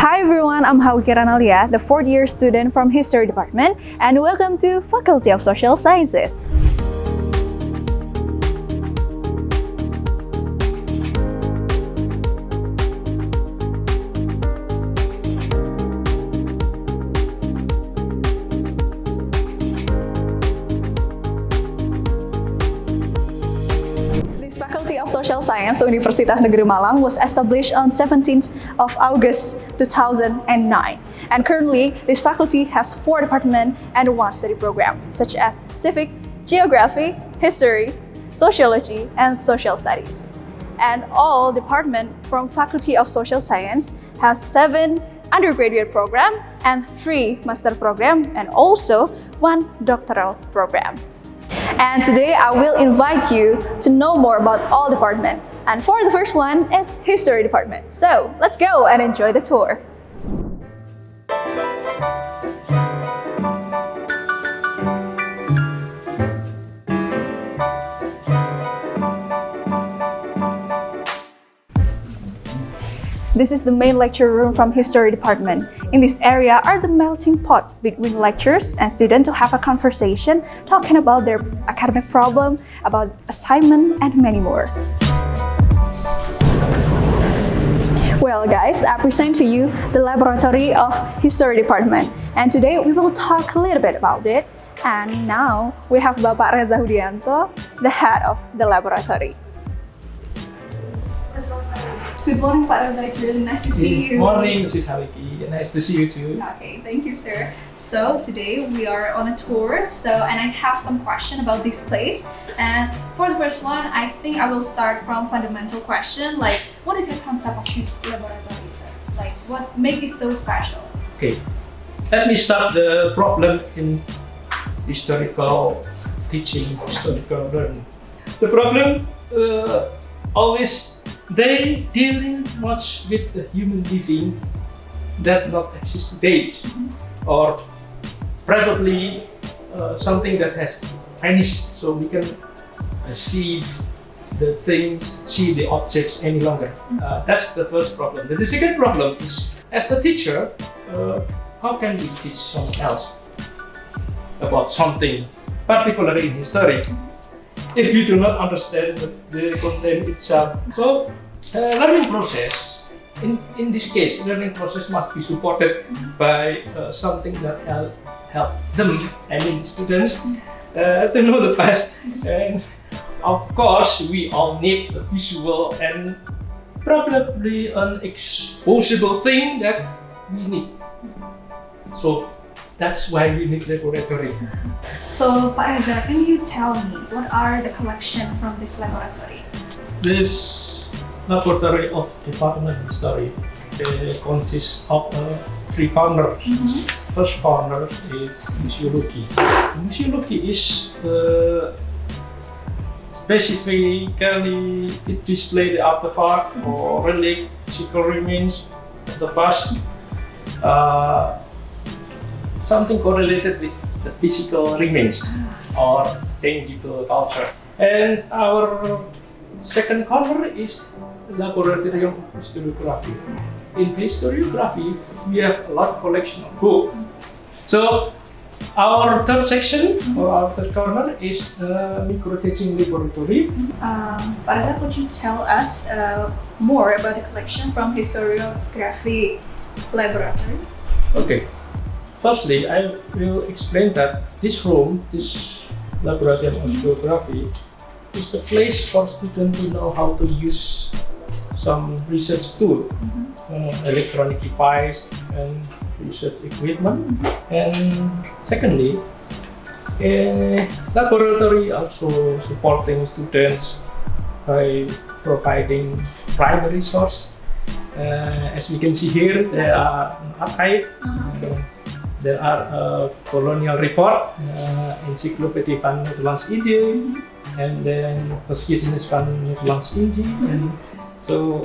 Hi everyone, I'm Hawi Kiranalia, the fourth year student from History Department, and welcome to Faculty of Social Sciences. Faculty of Social Science, Universitas Negeri Malang was established on 17th of August 2009. And currently, this faculty has 4 departments and 1 study program, such as Civic, Geography, History, Sociology, and Social Studies. And all departments from Faculty of Social Science has 7 undergraduate program and 3 master program and also 1 doctoral program. And today I will invite you to know more about all departments. And for the first one is History Department. So let's go and enjoy the tour. This is the main lecture room from History Department. In this area are the melting pot between lecturers and students to have a conversation, talking about their academic problem, about assignment, and many more. Well guys, I present to you the laboratory of History Department. And today we will talk a little bit about it. And now we have Bapak Reza Hudianto, the head of the laboratory. Good morning, Pak Reza. It's really nice to see you. Good morning, Mrs. Haliki. Nice to see you too. Okay, thank you, sir. So today we are on a tour. And I have some question about this place. And for the first one, I think I will start from fundamental question, like what is the concept of this laboratory, sir? Like what makes it so special? Okay, let me start the problem in historical teaching, historical learning. The problem always they dealing much with the human living that not exist today, or probably something that has vanished, so we can see the things, see the objects any longer. That's the first problem. The second problem is, as the teacher, how can we teach someone else about something, particularly in history, if you do not understand the content itself? So, learning process, in this case, learning process must be supported by something that help them, I mean students, to know the past. And of course, we all need a visual and probably an exposable thing that we need. So that's why we need laboratory. So, Pak Reza, can you tell me what are the collection from this laboratory? This laboratory of Department of History consists of 3 corners. First corner is museology. Museology is specifically it displays the artifact or relic, physical remains of the past, something correlated with the physical remains or tangible culture. And our second corner is laboratory of historiography. In historiography, we have a lot of collection of books. So our third section or our third corner is micro teaching laboratory. Pak Reza, could you tell us more about the collection from historiography laboratory? Okay. Firstly, I will explain that this room, this laboratory of geography, is a place for students to know how to use some research tool, electronic device and research equipment. And secondly, a laboratory also supporting students by providing primary source. As we can see here, there are an archive. There are colonial report, Encyclopedia van Nederlands-Indië, and then Geschiedenis van Nederlands-Indië. And so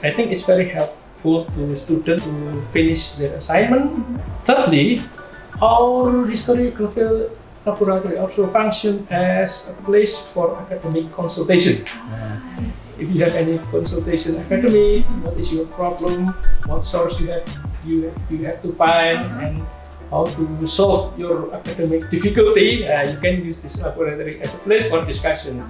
I think it's very helpful to students to finish their assignment. Thirdly, our historical laboratory also function as a place for academic consultation. If you have any consultation academic, what is your problem, what source you have you have to find and how to solve your academic difficulty, you can use this laboratory as a place for discussion.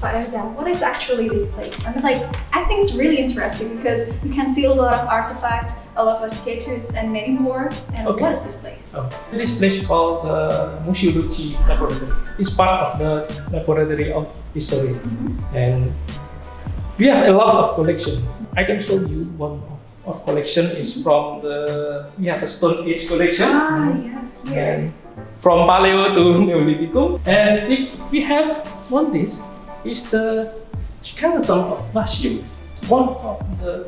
But Reza, what is actually this place? I mean, I think it's really interesting because you can see a lot of artifacts, a lot of statues, and many more. And Okay. what is this place? This place called Museology Laboratory. It's part of the Laboratory of History, and we have a lot of collection. I can show you one of collection is from we have a Stone Age collection. Yes, here. And from Paleo to Neolithicum, and we have this is the skeleton of Lasium, one of the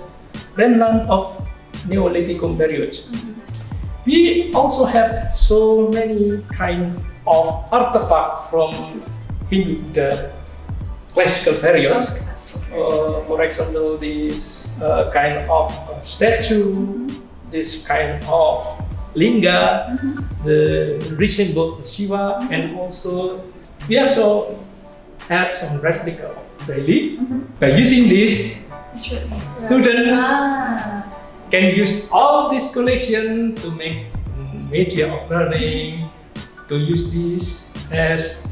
remnant of Neolithicum periods. We also have so many kind of artifacts from Hindu the classical periods. For example, this kind of statue, this kind of linga, the resemble Shiva, and also we also have some replica of relief. By using this, student can use all this collection to make media of learning, to use this as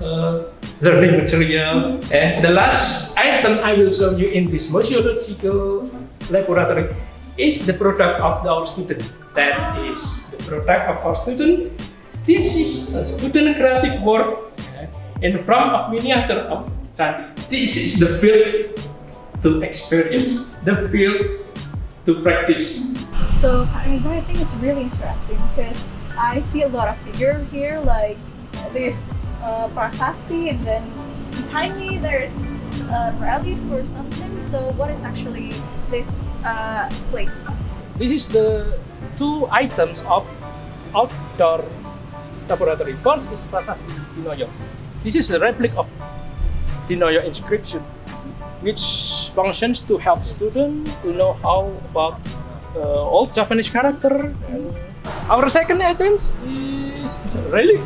learning material. And the last item I will show you in this museological laboratory is the product of our student. That is the product of our student. This is a student graphic work in front of miniature of Candi. This is the field to experience, the field to practice. So, Reza, I think it's really interesting because I see a lot of figure here, like this prasasti, and then behind me there's a relief or something. So, what is actually this place? This is the two items of outdoor laboratory. First is prasasti Dinoyo. This is the replica of Dinoyo inscription, which functions to help students to know how about old Japanese character. And our second item is relief.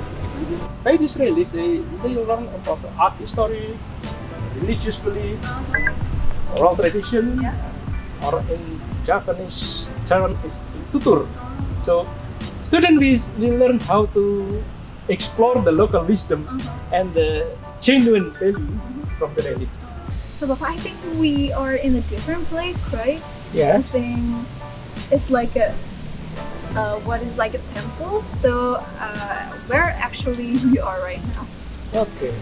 By this relief, they learn about the art history, religious belief, oral tradition, or in Japanese term is tutur. So students will learn how to explore the local wisdom and the genuine value from the relief. So, Bapak, I think we are in a different place, right? Yeah. I think it's like a temple. So, where actually we are right now? Okay.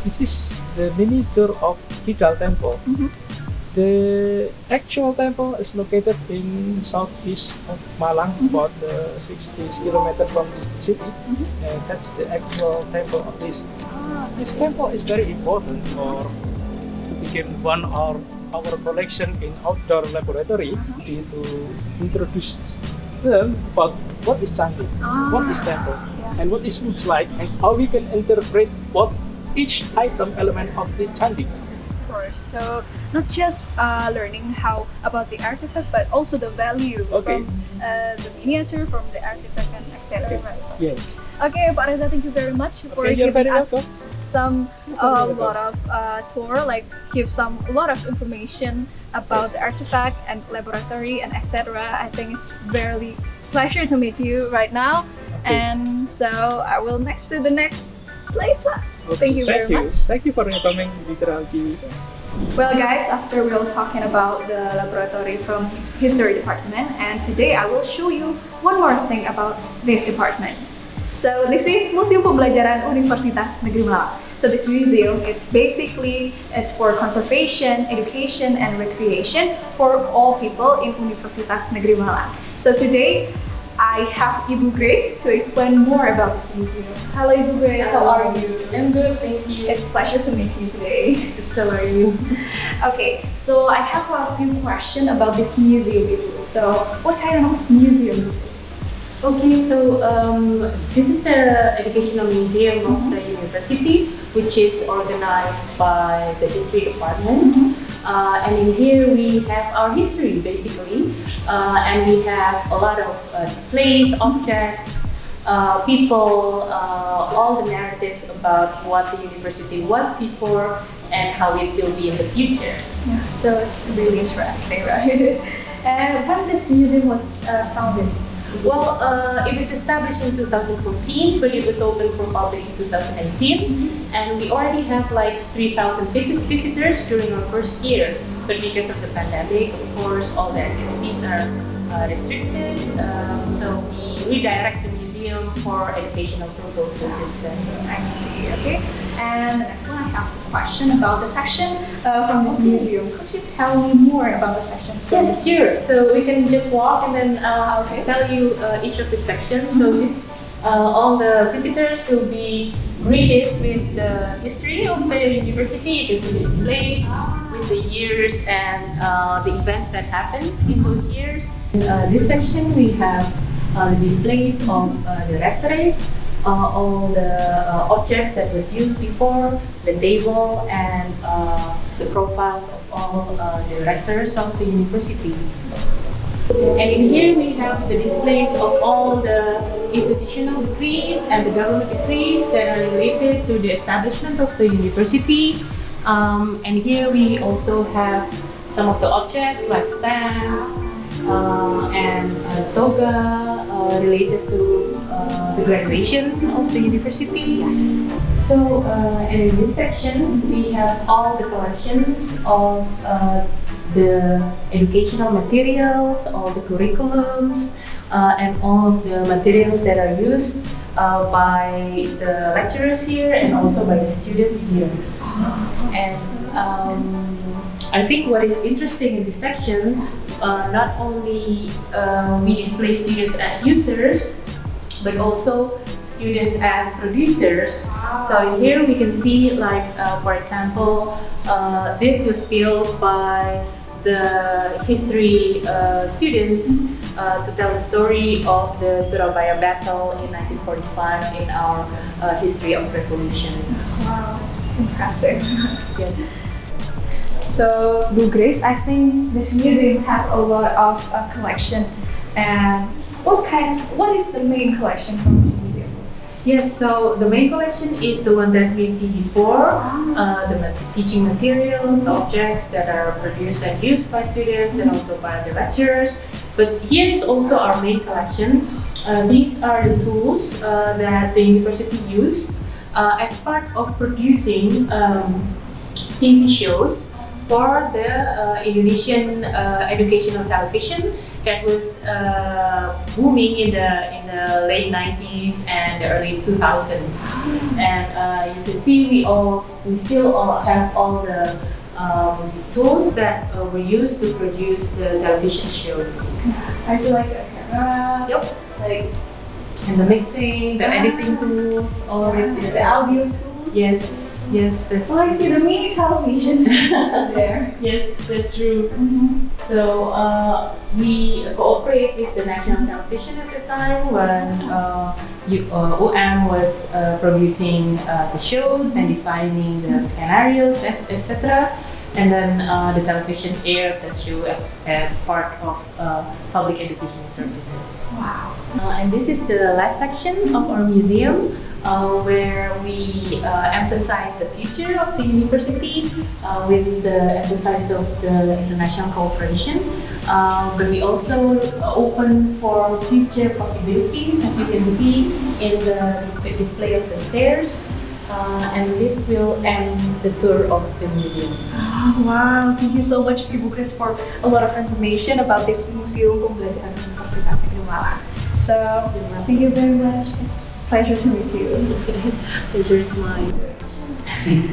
This is the miniature of Kidal Temple. The actual temple is located in southeast of Malang, about 60 kilometers from the city, and that's the actual temple of this. This temple is very important to become one of our collection in outdoor laboratory to introduce them about what is Candi, what is temple, and what it looks like, and how we can interpret what each item element of this Candi. So not just learning how about the artifact, but also the value from the miniature, from the artifact, and etc. Right? Yes. Okay, Pak Reza, thank you very much for you're giving very us welcome. some lot of tour, like give some a lot of information about the artifact and laboratory and etc. I think it's very pleasure to meet you right now, and so I will next to the next place. Thank you very much. Thank you for coming to this TV. Well, guys, after we were talking about the laboratory from history department, and today I will show you one more thing about this department. So this is Museum Pembelajaran Universitas Negeri Malang. So this museum is for conservation, education, and recreation for all people in Universitas Negeri Malang. So today I have Ibu Grace to explain more about this museum. Hello, Ibu Grace. How are you? I'm good, thank you. It's a pleasure to meet you today. So are you? Okay, so I have a few questions about this museum, Ibu. So, what kind of museum this is? Okay, so this is the educational museum of the university, which is organized by the history department. And in here we have our history basically, and we have a lot of displays, objects, people, all the narratives about what the university was before and how it will be in the future. Yeah, so it's really interesting, right? And when this museum was founded? Well, it was established in 2014, but it was open for public in 2018, and we already have like 3,000 visitors during our first year. But because of the pandemic, of course, all the activities are restricted, so we redirect the museum for educational purposes instead. I see, okay. And the next one, I have a question about the section from this museum. Could you tell me more about the section? Yes, sure. So we can just walk and then Okay. tell you each of the sections. So this, all the visitors will be greeted with the history of the university. It is displays with the years and the events that happened in those years. In this section, we have the displays of the rectorate, all the objects that was used before, the table, and the profiles of all the rectors of the university. And in here we have the displays of all the institutional decrees and the government decrees that are related to the establishment of the university. And here we also have some of the objects like stamps and toga related to the graduation of the university. So, and in this section, we have all the collections of the educational materials, all the curriculums, and all of the materials that are used by the lecturers here and also by the students here. And I think what is interesting in this section, not only we display students as users, but also students as producers. So here we can see, like, for example, this was built by the history students to tell the story of the Surabaya battle in 1945 in our history of revolution. Wow, that's impressive. Yes. So, Bu Grace, I think this museum has a lot of collection. And what is the main collection from this museum? Yes, so the main collection is the one that we see before, the teaching materials, objects that are produced and used by students and also by the lecturers. But here is also our main collection. These are the tools that the university used as part of producing TV shows for the Indonesian educational television that was booming in the late 90s and the early 2000s. And you can see we still all have all the tools that were used to produce the television shows. I see like a camera, Yep. like And the mixing, the editing tools, all of it. the audio tools. Yes, that's So I see the mini television there. Yes, that's true. So we cooperate with the national television at the time when UM was producing the shows and designing the scenarios, etc. And then the television aired the show as part of public education services. Wow. And this is the last section of our museum, where we emphasize the future of the university with the emphasis of the international cooperation. But we also open for future possibilities, as you can see in the display of the stairs. And this will end the tour of the museum. Oh, wow, thank you so much, Ibu Grace, for a lot of information about this Museum Pembelajaran Universitas Negeri Malang. So, thank you very much. It's a pleasure to meet you. Pleasure is mine.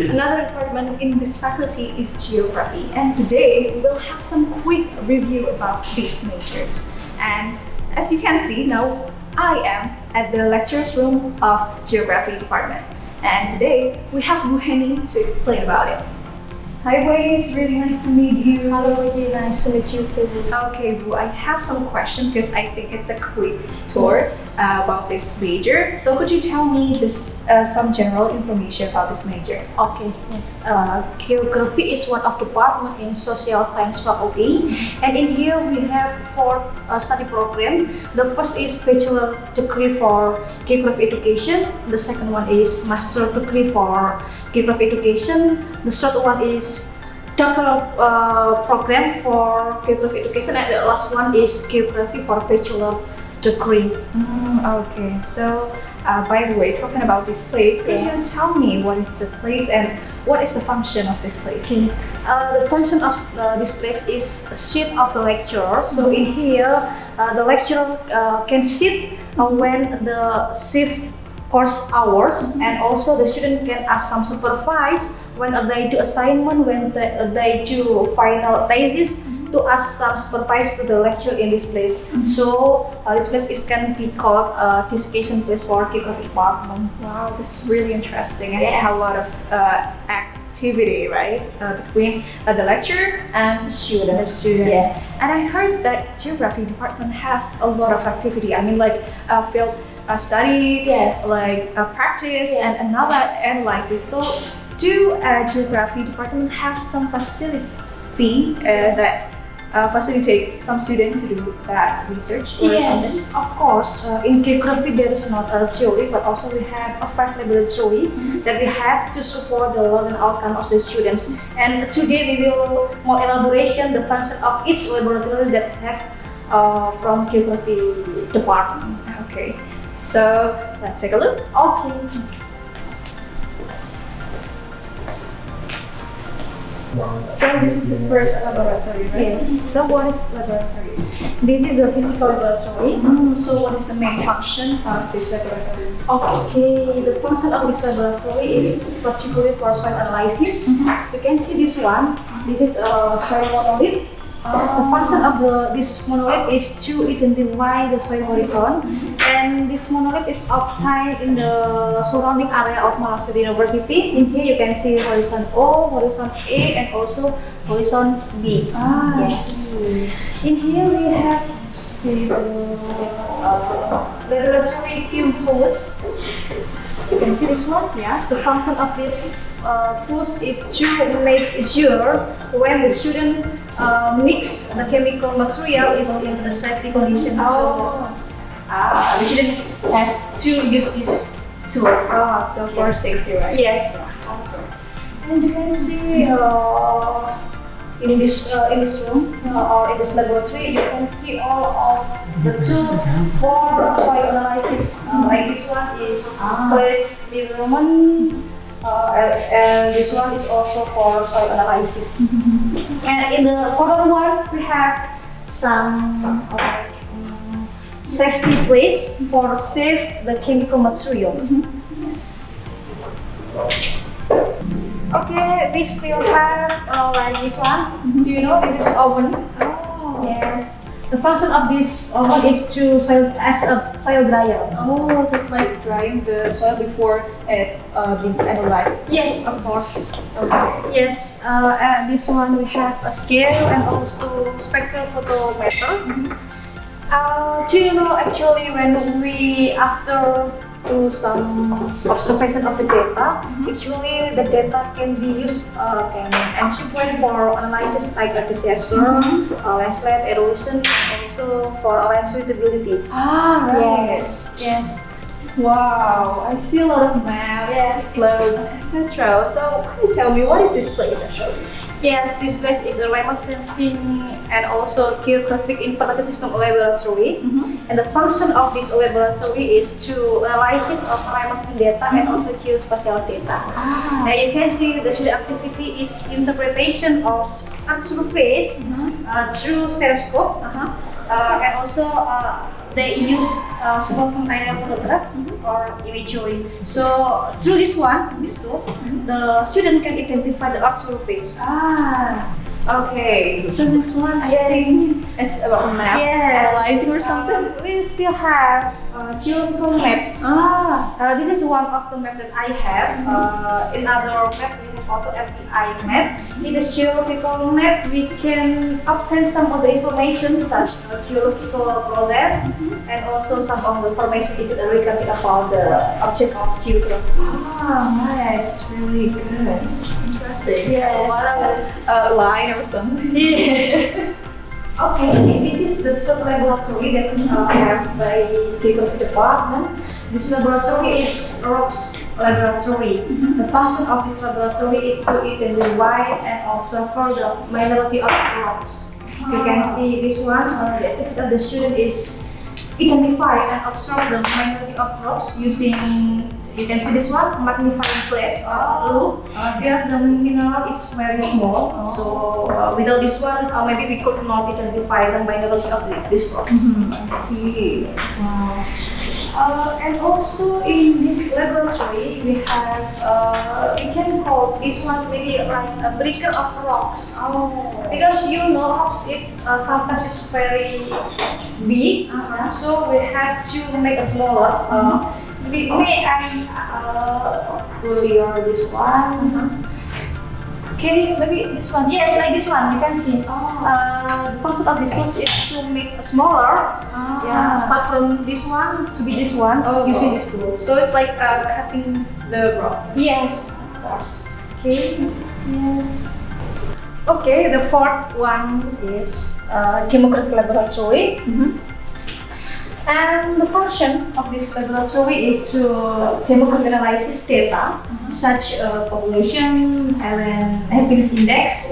Another department in this faculty is Geography, and today we will have some quick review about these majors. And as you can see now, I am at the lecturer's room of Geography department. And today we have Bu Heni to explain about it. Hi Bu Heni, it's really nice to meet you. Hello, really nice to meet you too. Okay, Bu, I have some questions because I think it's a quick tour about this major. So could you tell me some general information about this major? Okay, yes. Geography is one of the departments in Social Science faculty, and in here we have 4 study programs. The first is bachelor degree for geography education. The second one is master degree for geography education. The third one is doctoral program for geography education, and the last one is geography for bachelor degree. Okay, so by the way, talking about this place, can you tell me what is the place and what is the function of this place? The function of this place is seat of the lecturer. So in here, the lecturer can sit when the shift course hours, and also the student can ask some supervise when they do assignment, when they do final thesis, to ask some supervise to the lecturer in this place. So this place can be called discussion place for geography department. Wow, this is really interesting, and Yes. have a lot of activity, right, between the lecturer and the student. Yes. And I heard that geography department has a lot of activity. I mean, like field study, Yes. like practice, Yes. and another analysis. So, do geography department have some facility that facilitate some students to do that research or something? Yes, of course. In geography, there is not a theory, but also we have a 5 laboratory that we have to support the learning outcome of the students. And today we will more elaboration the function of each laboratory that have from geography department. Okay, so let's take a look. Okay. So this is the first laboratory, right? Yes. So what is laboratory? This is the physical laboratory. So what is the main function of this laboratory? Okay, the function of this laboratory is particularly for soil analysis. You can see this one. This is a soil monolith. The function of this monolith is to identify the soil horizon, and this monolith is obtained in the surrounding area of Malang University. In here you can see horizon O, horizon A, and also horizon B. Yes. In here we have the laboratory fume hood. You can see this one. Yeah. The function of this tools is to make sure when the student mix the chemical material is in a safety condition. So the student have to use this tool. So for safety, right? Yes. And you can see in this room or in this laboratory, you can see all of the tool for soil analysis. Like this one is place environment, and this one is also for soil analysis. And in the other one, we have some safety place for save the chemical materials. Yes. Okay, we still have like this one. Do you know this is oven? Oh. Yes. The function of this oven is to serve as a soil dryer. Oh, so it's like drying the soil before it being analyzed. Yes, of course. Okay. Yes, and this one we have a scale and also spectral photometer. Do you know actually when we after do some observation of the data, actually the data can be used can entry point for analysis like a disaster, landslide, erosion, and also for land suitability. Right. Yes. Wow, I see a lot of maps, Yes. globe, etc. So can you tell me what is this place actually? Yes, this place is a remote sensing and also geographic information system laboratory. And the function of this laboratory is to analysis of remote data and also geospatial data. And you can see the student activity is interpretation of Earth surface through stereoscope, and also they use small container photograph or imagery. So through this tools, the student can identify the Earth surface. Okay. So next one, I think it's about map analyzing or something. We still have geological map. This is one of the map that I have. In other map, we have also FPI map. In this geological map, we can obtain some of the information such as geological process and also some of the information is regarding about the object of geography. Right, it's really good. It's interesting. Yeah. A lot of line or something. Okay, this is the sub-laboratory that we have by the department. This laboratory is rocks laboratory. The function of this laboratory is to identify and observe the minority of rocks. You can see this one, the activity of the student is identify and observe the minority of rocks using, you can see this one, magnifying glass or loop, because the mineral is very small. So without this one, maybe we could not identify the minority of these rocks. I see. And also in this laboratory, we have, we can call this one maybe like a breaker of rocks. Because you know rocks is sometimes it's very big, so we have to make a smaller. May I pull your this one? Okay, maybe this one. Yes, like this one. You can see. The function of this tools is to make a smaller. Yeah, start from this one to be this one using this tool. So it's like cutting the rock. Yes, of course. Okay. Yes. Okay, the fourth one is demographic laboratory. And the function of this laboratory is to demographic analysis data, such population and happiness index.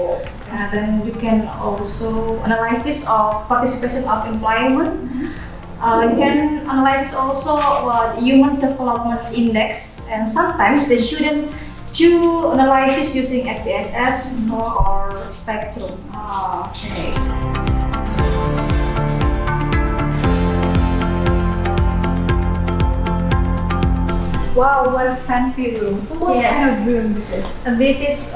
And then you can also analysis of participation of employment. You can analyze also human development index, and sometimes the student do analysis using SPSS or spectrum. Okay. Wow, what a fancy room. So what kind of room this is? This is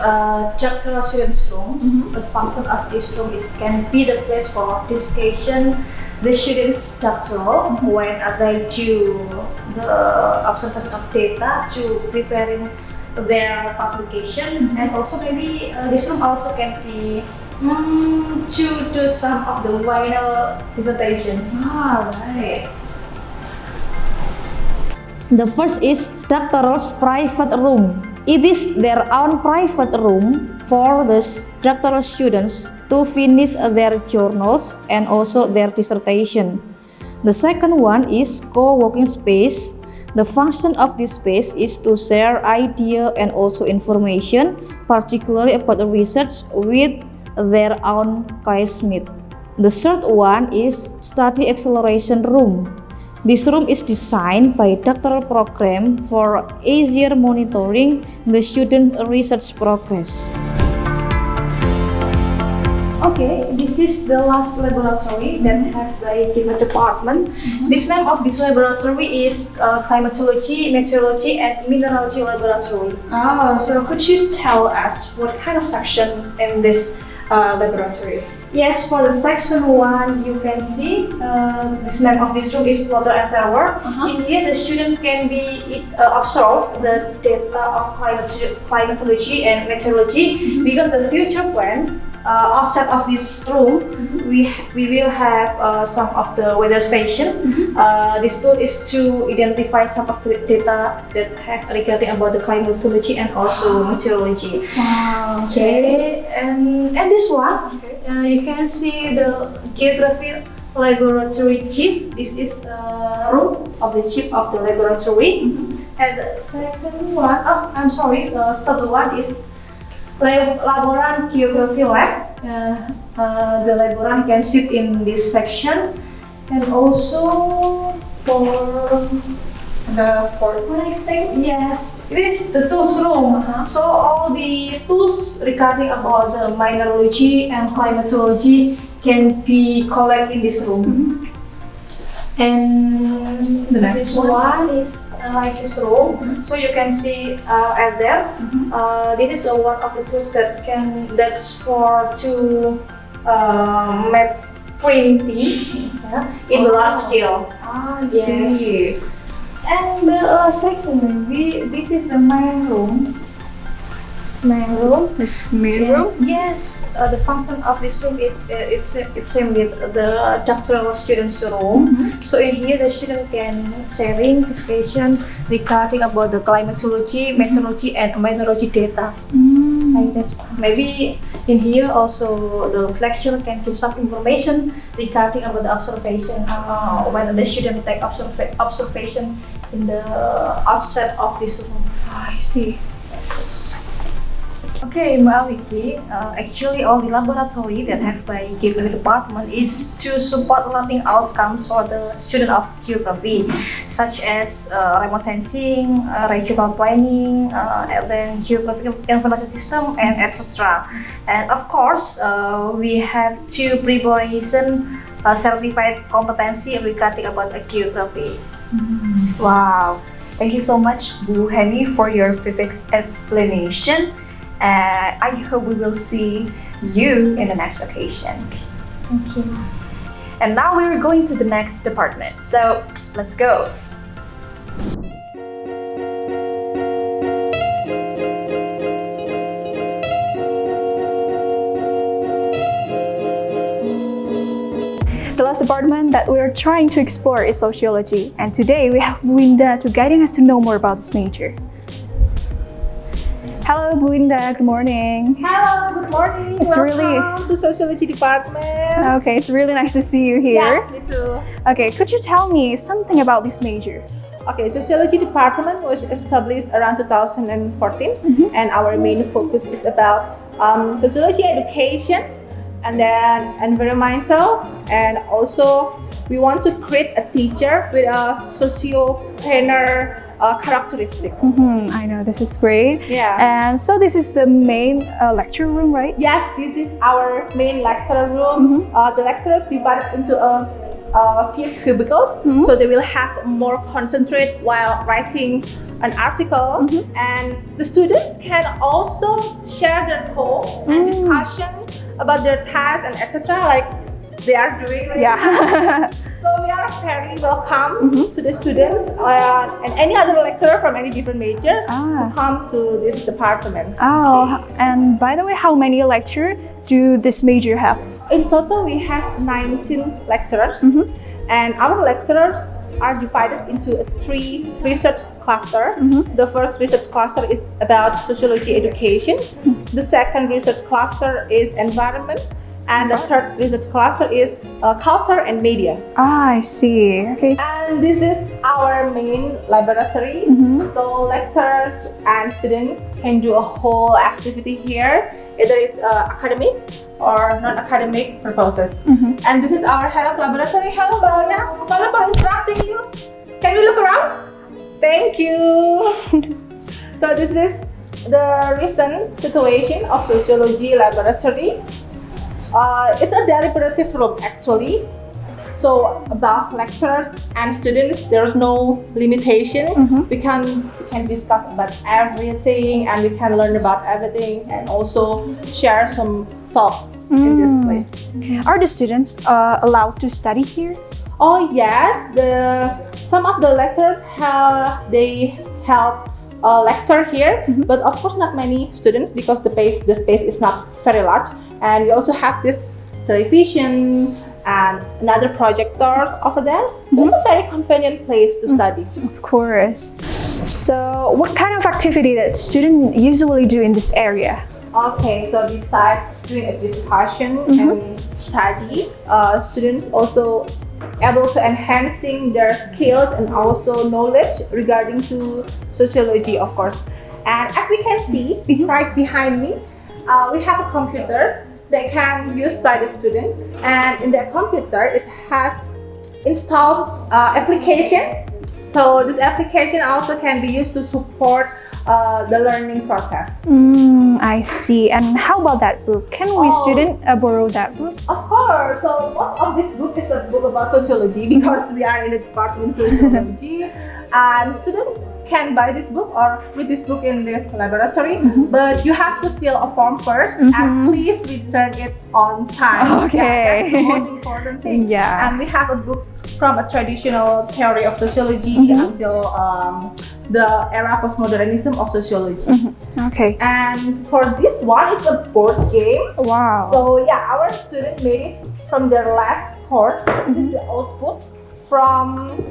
doctoral students' room. The function of this room is can be the place for discussion. The students' doctoral when they do the observation of data to preparing their publication, and also maybe this room also can be to do some of the final dissertation. Nice. The first is doctoral's private room. It is their own private room for the doctoral students to finish their journals and also their dissertation. The second one is co-working space. The function of this space is to share idea and also information, particularly about the research with their own classmates. The third one is study acceleration room. This room is designed by doctoral program for easier monitoring the student research progress. Okay, this is the last laboratory that have by different department. This name of this laboratory is climatology, meteorology, and mineralogy laboratory. So could you tell us what kind of section in this laboratory? Yes, for the section 1, you can see this name of this room is water and shower. In here, the student can be observe the data of climatology and meteorology, because the future plan outside of this room, we will have some of the weather station. This tool is to identify some of the data that have regarding about the climatology and also meteorology. Okay, and this one. You can see the geography laboratory chief. This is the room of the chief of the laboratory. And the second one, the third one is laborant geography lab. The laborant can sit in this section. And also for The fourth one, I think. yes, it is the tools room. So all the tools regarding about the mineralogy and climatology can be collected in this room. And The next one is analysis room. So you can see at there. This is one of the tools that's for to map printing in large scale. I Yes. see. And the last section, maybe this is the main room. This main room? Yes. The function of this room is it's same with the doctoral students' room. So in here, the student can sharing discussion regarding about the climatology, meteorology, and mineralogy data. Like this. Maybe In here also the lecturer can give some information regarding about the observation when the student take observation in the outside of this room. I see. Okay, Mawiki, actually all the laboratory that have by Geography department is to support learning outcomes for the student of geography, such as remote sensing, regional planning, and then geographical information system, and etc. And of course, we have two preparation certified competency regarding about geography. Wow. Thank you so much, Bu Henny, for your vivid explanation. I hope we will see you in the next occasion. Thank you. And now we're going to the next department. So let's go. The last department that we're trying to explore is sociology. And today we have Winda to guiding us to know more about this major. Hello, Winda. Good morning. Hello, good morning. It's Welcome to Sociology Department. Okay, it's really nice to see you here. Yeah, me too. Okay, could you tell me something about this major? Okay, Sociology Department was established around 2014, and our main focus is about sociology education, and then environmental, and also we want to create a teacher with a socio-planner characteristic. I know, this is great. Yeah. And so this is the main lecture room, right? Yes, this is our main lecture room. The lecturers divided into a few cubicles, so they will have more concentrate while writing an article, and the students can also share their thoughts and discussion about their tasks and etc. like they are doing right now. Yeah. So we are very welcome to the students and any other lecturer from any different major to come to this department. Oh, and by the way, how many lecturers do this major have? In total, we have 19 lecturers, and our lecturers are divided into three research clusters. The first research cluster is about sociology education. The second research cluster is environment. And the third research cluster is culture and media. I see. Okay. And this is our main laboratory. So lecturers and students can do a whole activity here, either it's academic or non-academic purposes. And this is our head of laboratory. Hello, Balna. Sorry for interrupting you. Can we look around? Thank you. So this is the recent situation of sociology laboratory. It's a deliberative room actually. So above lecturers and students, there's no limitation. We can discuss about everything, and we can learn about everything, and also share some thoughts in this place. Are the students allowed to study here? Oh yes, some of the lecturers they held a lecture here, but of course not many students because the space is not very large. And we also have this television and another projector over there. So it's a very convenient place to study. Of course. So what kind of activity that students usually do in this area? Okay, so besides doing a discussion and study, students also able to enhancing their skills and also knowledge regarding to sociology, of course. And as we can see right behind me, we have a computer that can used by the student, and in that computer it has installed application. So this application also can be used to support the learning process. I see. And how about that book? Can we student borrow that book? Of course. So most of this book is a book about sociology because we are in the department sociology, and students can buy this book or read this book in this laboratory. But you have to fill a form first, and please return it on time. Okay. Yeah, that's the most important thing. Yeah. And we have a book from a traditional theory of sociology until the era postmodernism of sociology. Okay. And for this one, it's a board game. Wow. So yeah, our student made it from their last course. This is the output from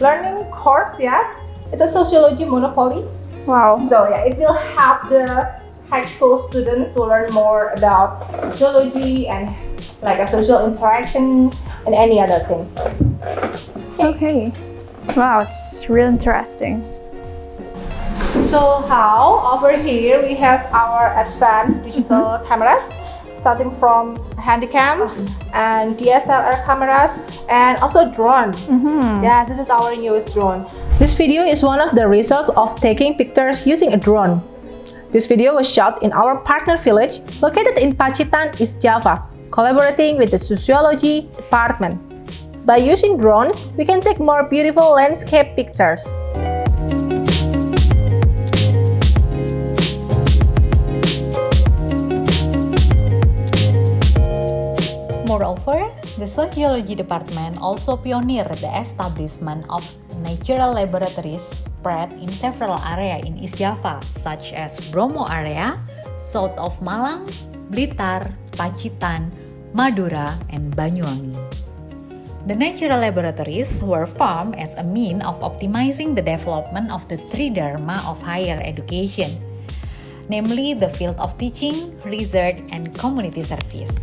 learning course. Yes, it's a sociology monopoly. Wow. So yeah, it will help the high school students to learn more about sociology and like a social interaction and any other things. Okay. Wow, it's really interesting. So how over here we have our advanced digital cameras, starting from handycam and DSLR cameras and also drone. Yeah, this is our newest drone. This video is one of the results of taking pictures using a drone. This video was shot in our partner village located in Pacitan, East Java, collaborating with the sociology department. By using drones, we can take more beautiful landscape pictures. Moreover, the Sociology Department also pioneered the establishment of natural laboratories spread in several areas in East Java, such as Bromo area, south of Malang, Blitar, Pacitan, Madura, and Banyuwangi. The natural laboratories were formed as a means of optimizing the development of the three dharma of higher education, namely the field of teaching, research, and community service.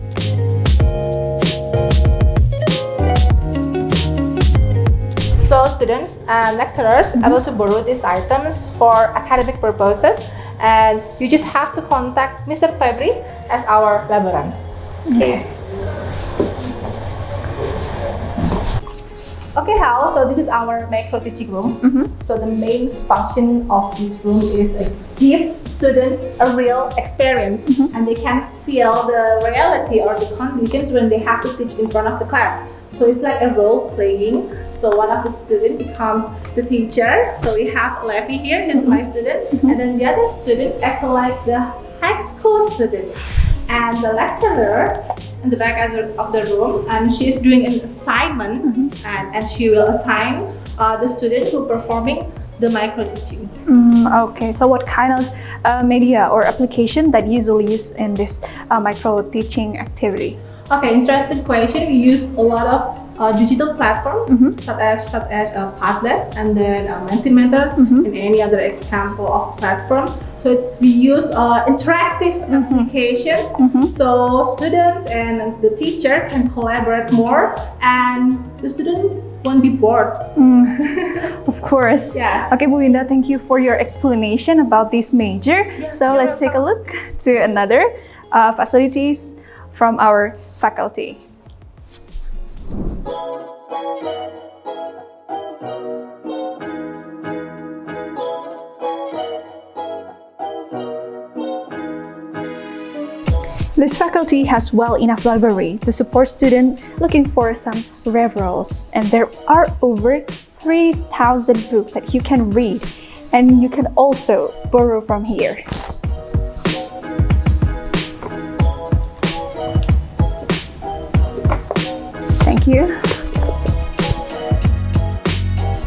So students and lecturers able to borrow these items for academic purposes, and you just have to contact Mr. Febri as our laborant. Okay. Okay, Hal, so this is our micro teaching room. So the main function of this room is give students a real experience and they can feel the reality or the conditions when they have to teach in front of the class. So it's like a role playing. So one of the students becomes the teacher. So we have Levi here, he's my student, and then the other student act like the high school student. And the lecturer in the back of the room, and she's doing an assignment, and she will assign the student who performing the micro teaching. Okay, so what kind of media or application that you usually use in this micro teaching activity? Okay, interesting question. We use a lot of digital platforms such as Padlet and then Mentimeter and any other example of platform. So we use interactive application. So students and the teacher can collaborate more, and the student won't be bored. Of course. Yeah. Okay, Bu Winda, thank you for your explanation about this major. So let's take a look to another facilities from our faculty. This faculty has well enough library to support students looking for some referrals, and there are over 3,000 books that you can read, and you can also borrow from here. Thank you.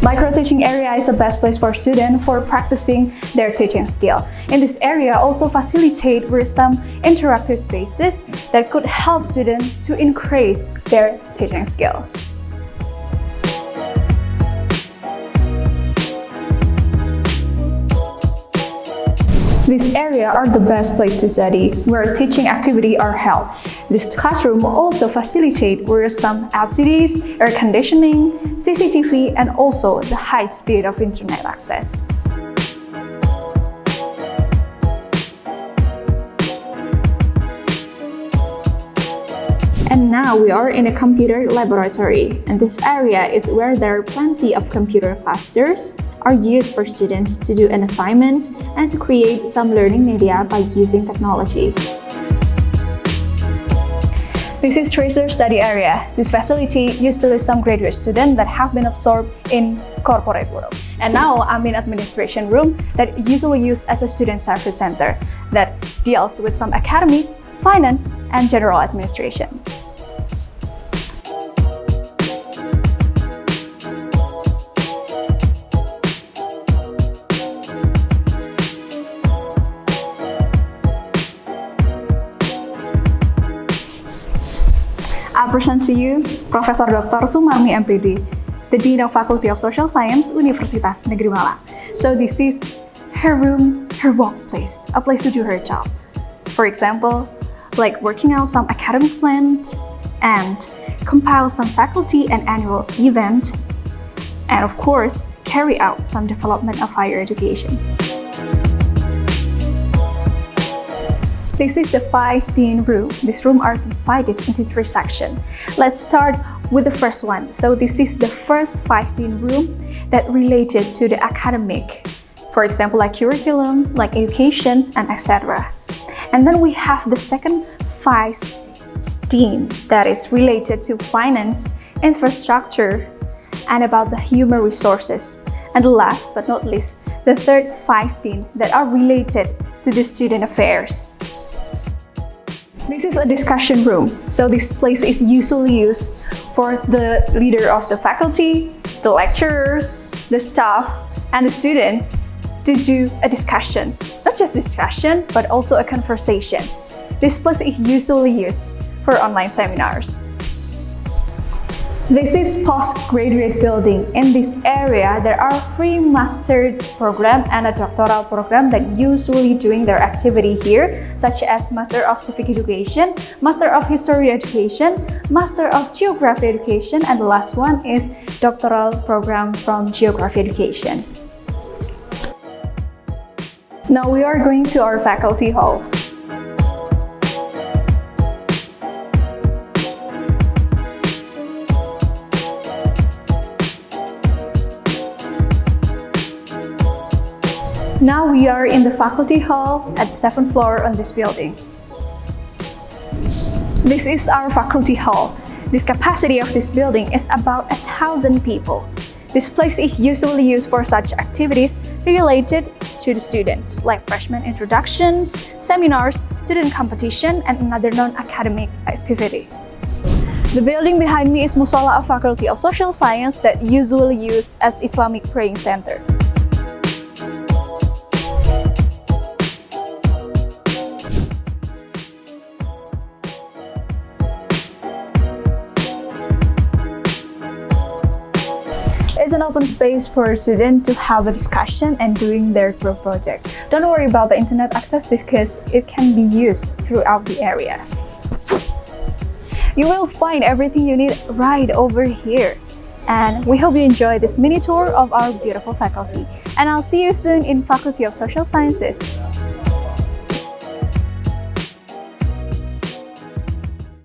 Micro-teaching area is the best place for students for practicing their teaching skill. In this area also facilitate with some interactive spaces that could help students to increase their teaching skill. This area are the best place to study, where teaching activity are held. This classroom will also facilitate with some LCDs, air conditioning, CCTV, and also the high speed of internet access. And now we are in a computer laboratory, and this area is where there are plenty of computer clusters are used for students to do an assignment and to create some learning media by using technology. This is Tracer Study Area. This facility used to list some graduate students that have been absorbed in corporate world. And now I'm in administration room that usually used as a student service center that deals with some academic, finance, and general administration. I present to you Profesor Dr. Sumarmi MPD, the Dean of Faculty of Social Science, Universitas Negeri Malang. So this is her room her workplace, a place to do her job. For example, like working out some academic plan and compile some faculty and annual event, and of course, carry out some development of higher education. This is the 5-Dean room. This room are divided into 3 sections. Let's start with the first one. So this is the first 5-Dean room that related to the academic. For example, like curriculum, like education, and etc. And then we have the second Vice Dean that is related to finance, infrastructure, and about the human resources. And last but not least, the third Vice Dean that are related to the student affairs. This is a discussion room, so this place is usually used for the leader of the faculty, the lecturers, the staff, and the student to do a discussion. Not just discussion, but also a conversation. This place is usually used for online seminars. This is postgraduate building. In this area, there are 3 master program and a doctoral program that usually doing their activity here, such as Master of Civic Education, Master of History Education, Master of Geography Education, and the last one is doctoral program from Geography Education. Now we are going to our faculty hall. Now we are in the faculty hall at the 7th floor on this building. This is our faculty hall. This capacity of this building is about 1,000 people. This place is usually used for such activities related to the students, like freshman introductions, seminars, student competition, and another non-academic activity. The building behind me is Musola of Faculty of Social Science that usually used as Islamic praying center. It's an open space for students to have a discussion and doing their group project. Don't worry about the internet access because it can be used throughout the area. You will find everything you need right over here. And we hope you enjoy this mini tour of our beautiful faculty. And I'll see you soon in Faculty of Social Sciences.